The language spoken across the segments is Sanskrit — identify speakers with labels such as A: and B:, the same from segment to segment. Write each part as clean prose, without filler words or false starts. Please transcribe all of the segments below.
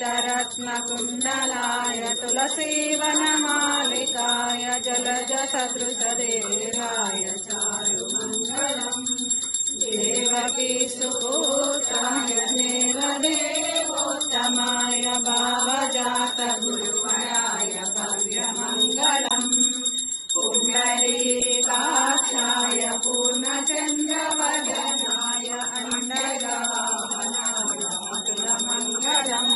A: पीतरत्नकुण्डलाय तुलसीवनमालिकाय जलजसदृशदेहाय चारुमङ्गलम् देवकी सुपुत्राय देवदेवोत्तमाय भावजातगुरुवराय भव्यमङ्गलम् पुण्डरीकाक्षाय पूर्णचन्द्रवदनाय अण्डगावनाय अतुलमङ्गलम्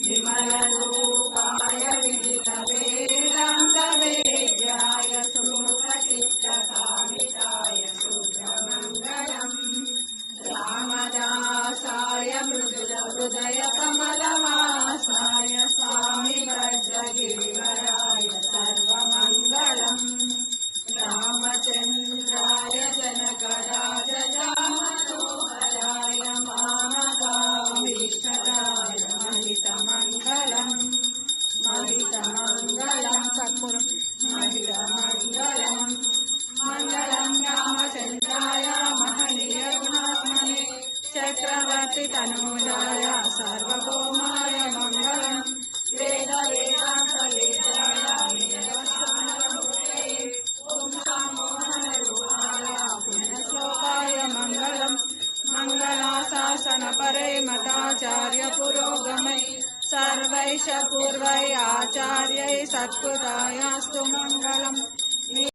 A: विमलरूपाय विदितवेदान्तवेद्याय सुमुखचित्तकामिताय शुभ्रमङ्गलम् रामदासाय मृदुलहृदयकमलवासाय स्वामी वज्रगिरिवराय सर्वमङ्गलम् रामचन्द्राय जनकराजजामनोहराय मामकामीश्वराय महितमङ्गलम् महितमङ्गलम् कर्पूरम् महितमङ्गलम् मङ्गलम् रामचन्द्राय महनीय गुणात्मने चक्रवर्ति तनूजाय सार्वभौमाय मङ्गलम् वेद वेदान्त वेदाय पुण्यश्लोकाय मङ्गलम् मङ्गलाशासन परे मताचार्य पुरोगमै सर्वैष पूर्वै आचार्यै सत्कृतायास्तु मङ्गलम्